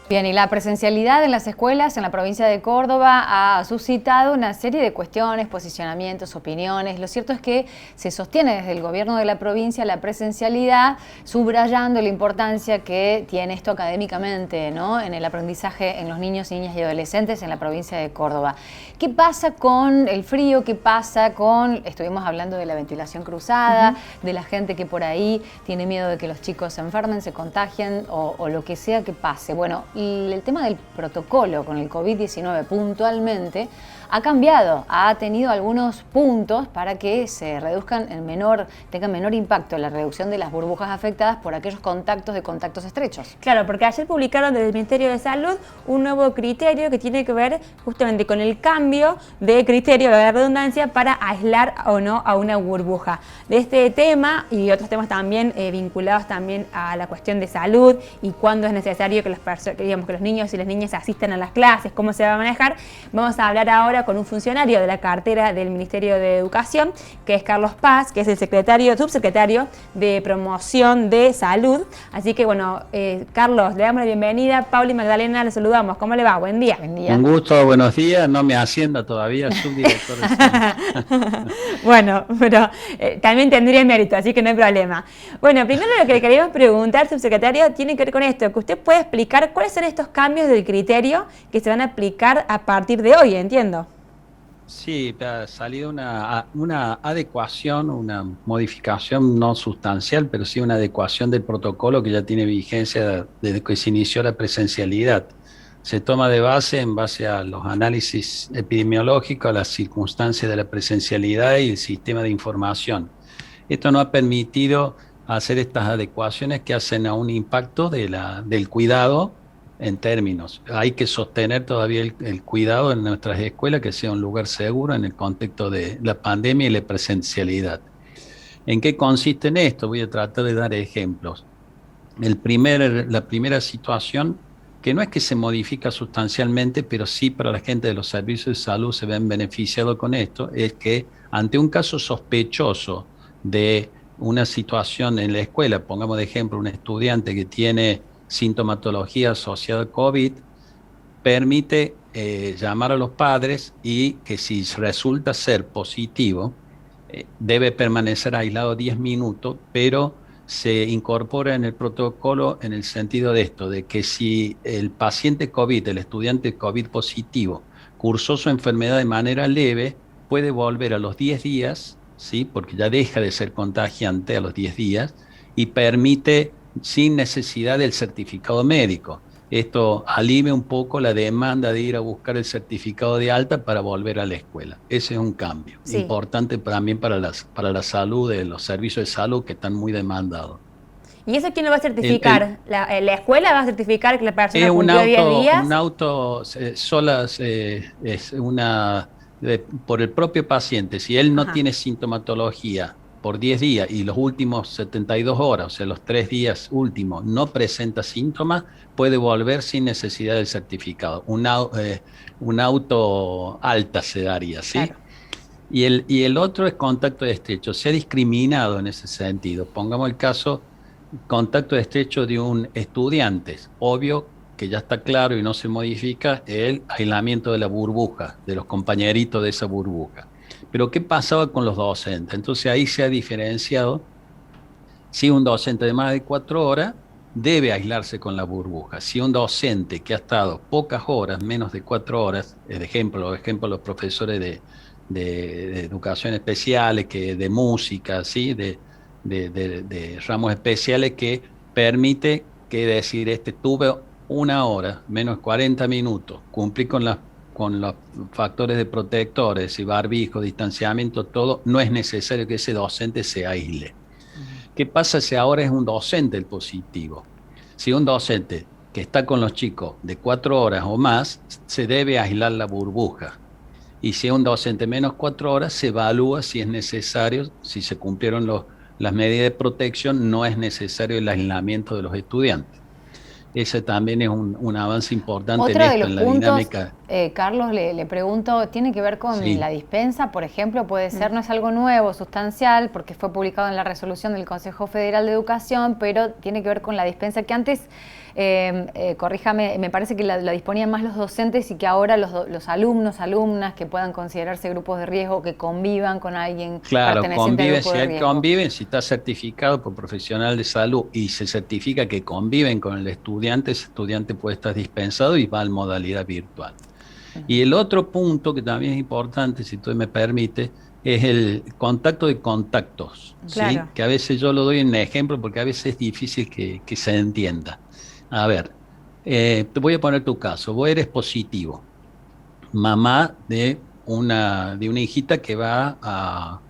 Bien, y la presencialidad en las escuelas en la provincia de Córdoba ha suscitado una serie de cuestiones, posicionamientos, opiniones. Lo cierto es que se sostiene desde el gobierno de la provincia la presencialidad, subrayando la importancia que tiene esto académicamente, ¿no?, en el aprendizaje en los niños, niñas y adolescentes en la provincia de Córdoba. ¿Qué pasa con el frío? ¿Qué pasa con, estuvimos hablando de la ventilación cruzada, de la gente que por ahí tiene miedo de que los chicos se enfermen, se contagien o lo que sea que pase? Bueno, el tema del protocolo con el COVID-19 puntualmente ha cambiado, ha tenido algunos puntos para que se reduzcan tenga menor impacto la reducción de las burbujas afectadas por aquellos contactos estrechos. Claro, porque ayer publicaron desde el Ministerio de Salud un nuevo criterio que tiene que ver justamente con el cambio de criterio, la redundancia, para aislar o no a una burbuja. De este tema y otros temas también vinculados también a la cuestión de salud y cuándo es necesario que los niños y las niñas asistan a las clases, cómo se va a manejar, vamos a hablar ahora con un funcionario de la cartera del Ministerio de Educación, que es Carlos Paz, que es el subsecretario de Promoción de Salud. Así que bueno, Carlos, le damos la bienvenida. Paula y Magdalena, le saludamos. ¿Cómo le va? Buen día. Buen día. Un gusto, buenos días. No me ascienda todavía, subdirector de salud. Bueno, pero también tendría mérito, así que no hay problema. Bueno, primero lo que le queríamos preguntar, subsecretario, tiene que ver con esto, que usted puede explicar cuáles son estos cambios del criterio que se van a aplicar a partir de hoy, entiendo. Sí, ha salido una adecuación, una modificación no sustancial, pero sí una adecuación del protocolo que ya tiene vigencia desde que se inició la presencialidad. Se toma en base a los análisis epidemiológicos, a las circunstancias de la presencialidad y el sistema de información. Esto nos ha permitido hacer estas adecuaciones que hacen a un impacto del cuidado en términos. Hay que sostener todavía el cuidado en nuestras escuelas, que sea un lugar seguro en el contexto de la pandemia y la presencialidad. ¿En qué consiste en esto? Voy a tratar de dar ejemplos. La primera situación, que no es que se modifica sustancialmente, pero sí para la gente de los servicios de salud se ven beneficiados con esto, es que ante un caso sospechoso de una situación en la escuela, pongamos de ejemplo un estudiante que tiene sintomatología asociada a COVID, permite llamar a los padres y que si resulta ser positivo, debe permanecer aislado 10 minutos, pero se incorpora en el protocolo en el sentido de esto, de que si el paciente COVID, el estudiante COVID positivo, cursó su enfermedad de manera leve, puede volver a los 10 días, ¿sí?, porque ya deja de ser contagiante a los 10 días y permite sin necesidad del certificado médico. Esto alivia un poco la demanda de ir a buscar el certificado de alta para volver a la escuela. Ese es un cambio importante también para la salud, de los servicios de salud que están muy demandados. ¿Y eso quién lo va a certificar? ¿La escuela va a certificar que la persona cumplió 10 días? Por el propio paciente. Si él no tiene sintomatología por 10 días y los últimos 72 horas, o sea, los 3 días últimos, no presenta síntomas, puede volver sin necesidad del certificado. Un auto alta se daría, ¿sí? Claro. Y el otro es contacto estrecho. Se ha discriminado en ese sentido. Pongamos el caso, contacto estrecho de un estudiante. Obvio que ya está claro y no se modifica el aislamiento de la burbuja, de los compañeritos de esa burbuja. Pero ¿qué pasaba con los docentes? Entonces ahí se ha diferenciado si un docente de más de 4 horas debe aislarse con la burbuja. Si un docente que ha estado pocas horas, menos de 4 horas, ejemplo los profesores de educación especiales, de música, ¿sí?, de ramos especiales, que permite que decir, tuve 1 hora, menos 40 minutos, cumplí con los factores de protectores y barbijo, distanciamiento, todo, no es necesario que ese docente se aísle. ¿Qué pasa si ahora es un docente el positivo? Si un docente que está con los chicos de 4 horas o más, se debe aislar la burbuja. Y si es un docente menos 4 horas, se evalúa si es necesario, si se cumplieron las medidas de protección, no es necesario el aislamiento de los estudiantes. ese también es un avance importante Otro en de esto, los en la puntos, dinámica. Carlos, le pregunto, tiene que ver con Sí, la dispensa, por ejemplo, puede ser, no es algo nuevo, sustancial, porque fue publicado en la resolución del Consejo Federal de Educación, pero tiene que ver con la dispensa que antes, corríjame, me parece que la disponían más los docentes y que ahora los alumnos, alumnas que puedan considerarse grupos de riesgo, que convivan con alguien claro, perteneciente al conviven, grupo si de hay riesgo. conviven, si está certificado por profesional de salud y se certifica que conviven con el estudiante, ese estudiante puede estar dispensado y va en modalidad virtual. Y el otro punto que también es importante, si tú me permites, es el contacto de contactos, ¿sí? Claro. Que a veces yo lo doy en ejemplo porque a veces es difícil que se entienda. A ver, te voy a poner tu caso. Vos eres positivo, mamá de una hijita que va a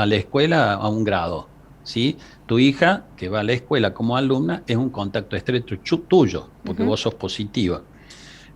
la escuela a un grado, ¿sí? Tu hija que va a la escuela como alumna es un contacto estrecho tuyo, porque Ujú. vos sos positiva.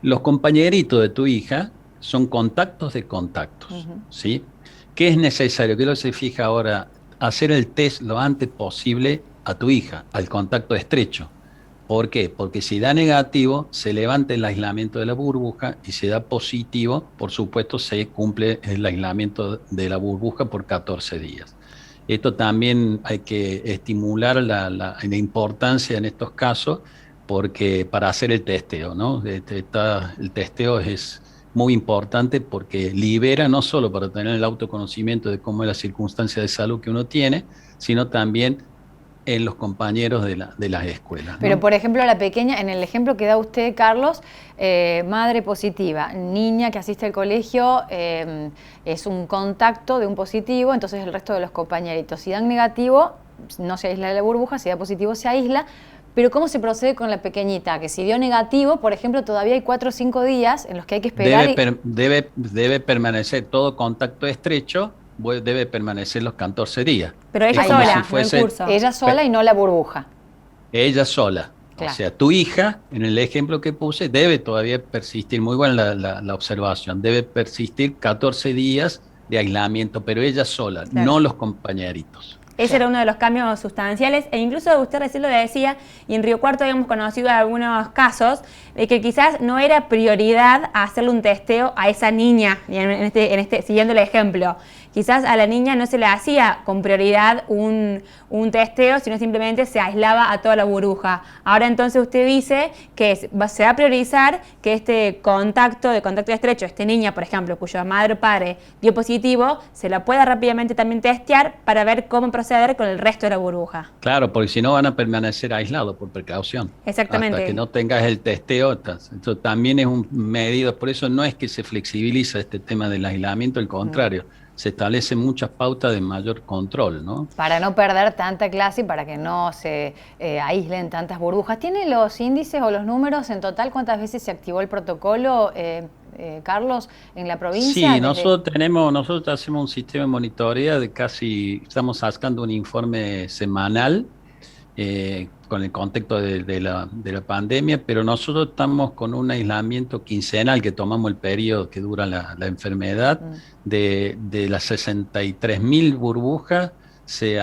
Los compañeritos de tu hija son contactos de contactos, Ujú. ¿sí? ¿Qué es necesario? Que lo se fija ahora, hacer el test lo antes posible a tu hija, al contacto estrecho. ¿Por qué? Porque si da negativo, se levanta el aislamiento de la burbuja y si da positivo, por supuesto, se cumple el aislamiento de la burbuja por 14 días. Esto también hay que estimular la importancia en estos casos porque para hacer el testeo, ¿no? El testeo es muy importante porque libera no solo para tener el autoconocimiento de cómo es la circunstancia de salud que uno tiene, sino también en los compañeros de las escuelas, Pero, ¿no? por ejemplo, la pequeña, en el ejemplo que da usted, Carlos, madre positiva, niña que asiste al colegio, es un contacto de un positivo, entonces el resto de los compañeritos, si dan negativo, no se aísla de la burbuja, si da positivo se aísla, pero ¿cómo se procede con la pequeñita? Que si dio negativo, por ejemplo, todavía hay 4 o 5 días en los que hay que esperar Debe permanecer todo contacto estrecho, debe permanecer los 14 días. Pero ella Es como si sola, no el fuese curso. ella sola y no la burbuja. ella sola. O Claro. sea, tu hija, en el ejemplo que puse, debe todavía persistir, muy buena la observación, debe persistir 14 días de aislamiento, pero ella sola, Claro. no los compañeritos. Ese Claro. era uno de los cambios sustanciales, e incluso usted recién lo decía, y en Río Cuarto habíamos conocido algunos casos de que quizás no era prioridad hacerle un testeo a esa niña, y siguiendo el ejemplo. Quizás a la niña no se le hacía con prioridad un testeo, sino simplemente se aislaba a toda la burbuja. Ahora entonces usted dice que se va a priorizar que este contacto estrecho, esta niña, por ejemplo, cuya madre o padre dio positivo, se la pueda rápidamente también testear para ver cómo proceder con el resto de la burbuja. Claro, porque si no van a permanecer aislados por precaución. Hasta que Exactamente. no tengas el testeo, esto también es un medido, por eso no es que se flexibiliza este tema del aislamiento, al contrario, se establecen muchas pautas de mayor control, ¿no? Para no perder tanta clase y para que no se aíslen tantas burbujas. ¿Tiene los índices o los números en total? ¿Cuántas veces se activó el protocolo, Carlos, en la provincia? Sí, nosotros hacemos un sistema de monitoreo estamos sacando un informe semanal con el contexto de la pandemia, pero nosotros estamos con un aislamiento quincenal que tomamos el periodo que dura la enfermedad, de las 63.000 burbujas, se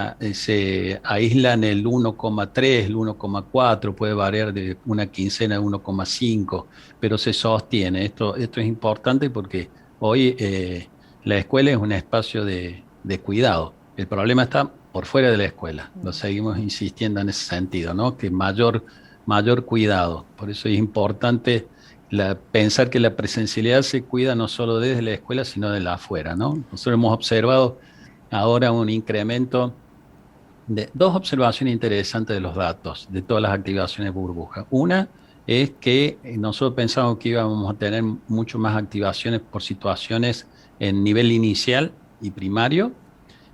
aíslan el 1,3, el 1,4, puede variar de una quincena a 1,5, pero se sostiene. Esto es importante porque hoy la escuela es un espacio de cuidado. El problema está por fuera de la escuela. Lo seguimos insistiendo en ese sentido, ¿no? Que mayor cuidado. Por eso es importante pensar que la presencialidad se cuida no solo desde la escuela, sino de la afuera, ¿no? Nosotros hemos observado ahora un incremento de dos observaciones interesantes de los datos de todas las activaciones burbuja. Una es que nosotros pensamos que íbamos a tener mucho más activaciones por situaciones en nivel inicial y primario,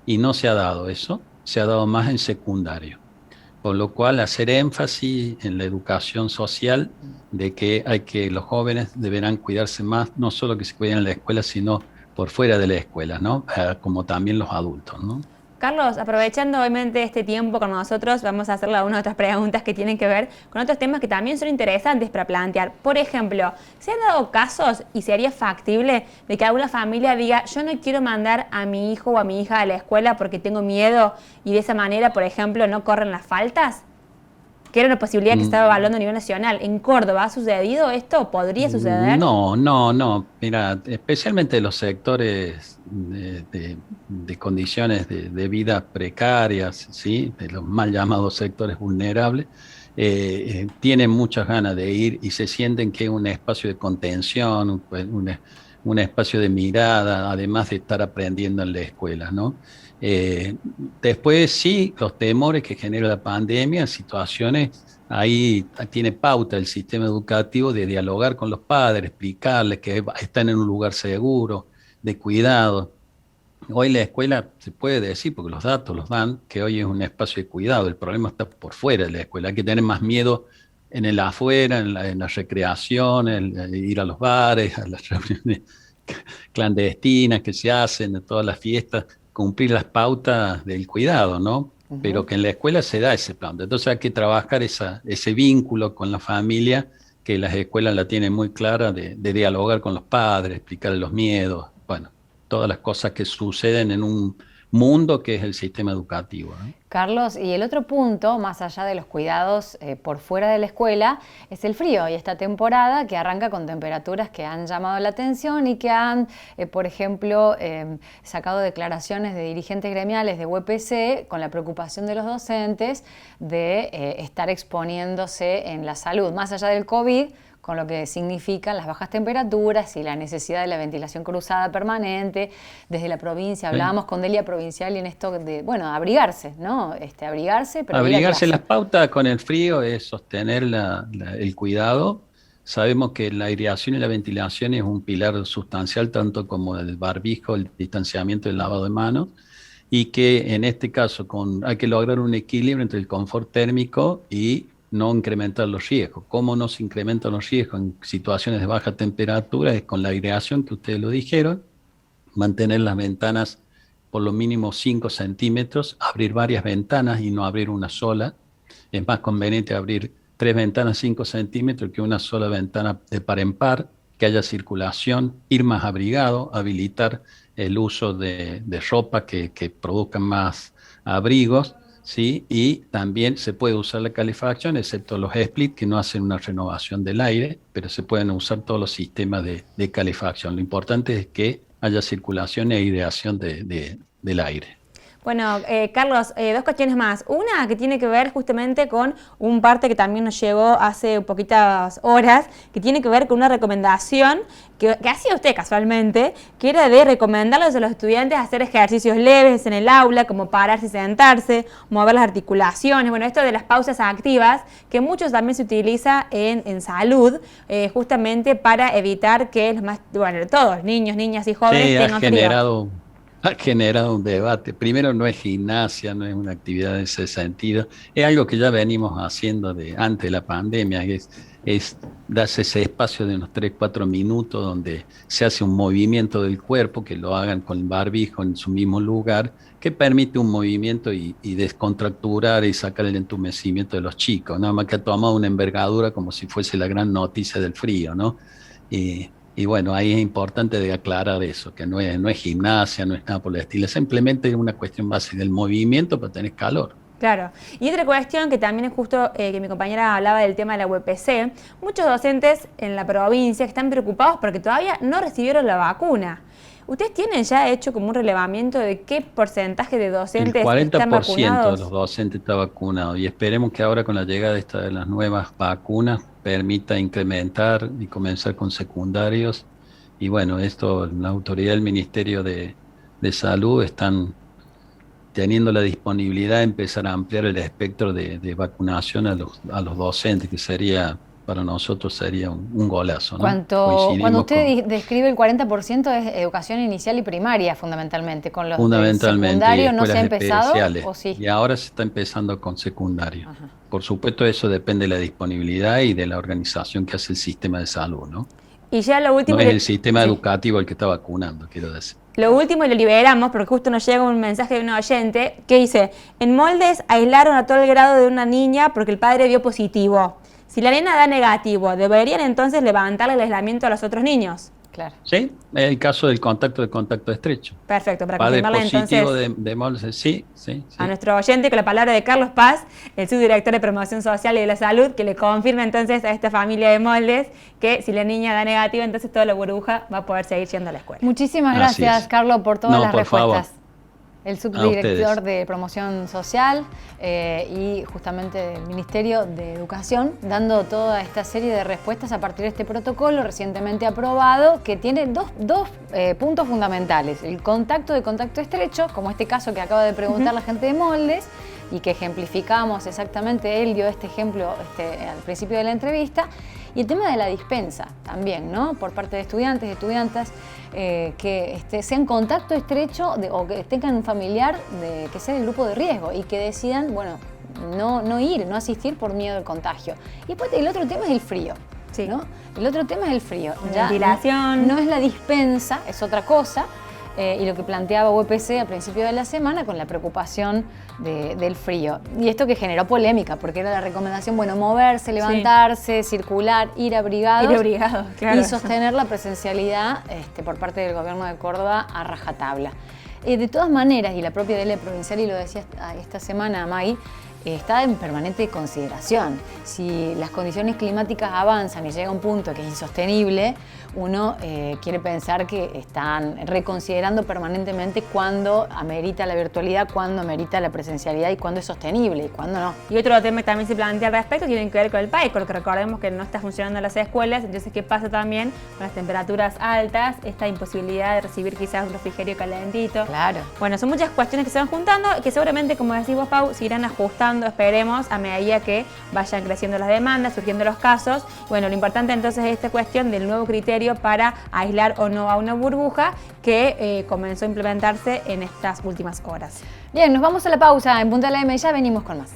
y no se ha dado eso, se ha dado más en secundario. Con lo cual, hacer énfasis en la educación social de que los jóvenes deberán cuidarse más, no solo que se cuiden en la escuela, sino por fuera de la escuela, ¿no? Como también los adultos, ¿no? Carlos, aprovechando obviamente este tiempo con nosotros, vamos a hacerle algunas otras preguntas que tienen que ver con otros temas que también son interesantes para plantear. Por ejemplo, ¿se han dado casos y sería factible de que alguna familia diga yo no quiero mandar a mi hijo o a mi hija a la escuela porque tengo miedo y de esa manera, por ejemplo, no corren las faltas? que era una posibilidad que estaba evaluando a nivel nacional. ¿En Córdoba ha sucedido esto? ¿Podría suceder? No. Mira, especialmente los sectores de condiciones de vida precarias, ¿sí? De los mal llamados sectores vulnerables, tienen muchas ganas de ir y se sienten que es un espacio de contención, un espacio de mirada, además de estar aprendiendo en la escuela, ¿no? Eh, Después sí, los temores que genera la pandemia, situaciones, ahí tiene pauta el sistema educativo de dialogar con los padres, explicarles que están en un lugar seguro, de cuidado. Hoy la escuela se puede decir, porque los datos los dan, que hoy es un espacio de cuidado. El problema está por fuera de la escuela. Hay que tener más miedo en el afuera, en la recreación, ir a los bares, a las reuniones clandestinas que se hacen, de todas las fiestas, cumplir las pautas del cuidado, ¿no? Pero que en la escuela se da ese plan. Entonces hay que trabajar ese vínculo con la familia, que las escuelas la tienen muy clara, de dialogar con los padres, explicarles los miedos, bueno, todas las cosas que suceden en un mundo que es el sistema educativo, ¿no? Carlos, y el otro punto, más allá de los cuidados por fuera de la escuela, es el frío y esta temporada que arranca con temperaturas que han llamado la atención y que han, por ejemplo, sacado declaraciones de dirigentes gremiales de UPC con la preocupación de los docentes de estar exponiéndose en la salud, más allá del COVID, con lo que significan las bajas temperaturas y la necesidad de la ventilación cruzada permanente. Desde la provincia hablábamos con Delia Provincial y en esto de, bueno, abrigarse, ¿no? Abrigarse, pero abrigarse. Las pautas con el frío es sostener el cuidado. Sabemos que la aireación y la ventilación es un pilar sustancial, tanto como el barbijo, el distanciamiento y el lavado de manos, y que en este caso hay que lograr un equilibrio entre el confort térmico y no incrementar los riesgos. ¿Cómo no se incrementan los riesgos en situaciones de baja temperatura? Es con la aireación, que ustedes lo dijeron, mantener las ventanas por lo mínimo 5 centímetros, abrir varias ventanas y no abrir una sola. Es más conveniente abrir 3 ventanas 5 centímetros que una sola ventana de par en par, que haya circulación, ir más abrigado, habilitar el uso de ropa que produzcan más abrigos, ¿sí? Y también se puede usar la calefacción, excepto los split que no hacen una renovación del aire, pero se pueden usar todos los sistemas de calefacción. Lo importante es que haya circulación e aireación del aire. Bueno, Carlos, dos cuestiones más. Una que tiene que ver justamente con un parte que también nos llegó hace poquitas horas, que tiene que ver con una recomendación que hacía usted casualmente, que era de recomendarles a los estudiantes hacer ejercicios leves en el aula, como pararse y sentarse, mover las articulaciones. Bueno, esto de las pausas activas, que muchos también se utiliza en salud, justamente para evitar que todos, niños, niñas y jóvenes tengan frío. Ha generado un debate. Primero, no es gimnasia, no es una actividad en ese sentido. Es algo que ya venimos haciendo antes de la pandemia, es darse ese espacio de unos 3-4 minutos donde se hace un movimiento del cuerpo, que lo hagan con el barbijo en su mismo lugar, que permite un movimiento y descontracturar y sacar el entumecimiento de los chicos. Nada más que ha tomado una envergadura como si fuese la gran noticia del frío, ¿no? Y bueno, ahí es importante de aclarar eso, que no es gimnasia, no es nada por el estilo, es simplemente una cuestión básica del movimiento para tener calor. Claro. Y otra cuestión que también es justo que mi compañera hablaba del tema de la UPC, muchos docentes en la provincia están preocupados porque todavía no recibieron la vacuna. ¿Ustedes tienen ya hecho como un relevamiento de qué porcentaje de docentes están vacunados? El 40% de los docentes está vacunado y esperemos que ahora con la llegada de las nuevas vacunas permita incrementar y comenzar con secundarios. Y bueno, esto, la autoridad del Ministerio de Salud están teniendo la disponibilidad de empezar a ampliar el espectro de vacunación a los docentes, que sería, para nosotros sería un golazo, ¿no? Cuando usted describe el 40% es educación inicial y primaria, fundamentalmente. Con los secundarios no se ha empezado, ¿o sí? Y ahora se está empezando con secundario. Ajá. Por supuesto, eso depende de la disponibilidad y de la organización que hace el sistema de salud, ¿no? Y ya lo último... No es el sistema educativo el que está vacunando, quiero decir. Lo último, y lo liberamos, porque justo nos llega un mensaje de un oyente que dice: en Moldes aislaron a todo el grado de una niña porque el padre dio positivo. Si la nena da negativo, ¿deberían entonces levantarle el aislamiento a los otros niños? Claro. ¿Sí? El caso del contacto estrecho. Perfecto, para Padre confirmarle positivo entonces de Moldes, sí, sí, sí. a nuestro oyente con la palabra de Carlos Paz, el subdirector de Promoción Social y de la Salud, que le confirma entonces a esta familia de Moldes que si la niña da negativo, entonces toda la burbuja va a poder seguir yendo a la escuela. Muchísimas Así gracias, es. Carlos, por todas No, las por favor. respuestas. El A ustedes. subdirector de Promoción Social y justamente del Ministerio de Educación, dando toda esta serie de respuestas a partir de este protocolo recientemente aprobado, que tiene dos puntos fundamentales. El contacto estrecho, como este caso que acaba de preguntar la gente de Moldes, y que ejemplificamos exactamente, él dio este ejemplo al principio de la entrevista, y el tema de la dispensa también, ¿no? Por parte de estudiantes y estudiantas que sean contacto estrecho o que tengan un familiar que sea del grupo de riesgo y que decidan, bueno, no ir, no asistir por miedo al contagio. Y después el otro tema es el frío. Sí. ¿No? El otro tema es el frío. La ventilación. No es la dispensa, es otra cosa. Y lo que planteaba UPC al principio de la semana con la preocupación del frío. Y esto que generó polémica, porque era la recomendación, bueno, moverse, levantarse, circular, ir abrigados. Ir abrigados, claro. Y sostener la presencialidad por parte del gobierno de Córdoba a rajatabla. De todas maneras, y la propia DL provincial, y lo decía esta semana Maggie, está en permanente consideración. Si las condiciones climáticas avanzan y llega un punto que es insostenible, uno quiere pensar que están reconsiderando permanentemente cuándo amerita la virtualidad, cuándo amerita la presencialidad y cuándo es sostenible y cuándo no. Y otro tema que también se plantea al respecto tiene que ver con el PAEC, porque recordemos que no está funcionando en las escuelas, entonces ¿qué pasa también con las temperaturas altas? Esta imposibilidad de recibir quizás un refrigerio calentito. Claro. Bueno, son muchas cuestiones que se van juntando y que seguramente, como decís vos, Pau, se irán ajustando, esperemos, a medida que vayan creciendo las demandas, surgiendo los casos. Bueno, lo importante entonces es esta cuestión del nuevo criterio para aislar o no a una burbuja que comenzó a implementarse en estas últimas horas. Bien, nos vamos a la pausa en Punta de la M, ya venimos con más.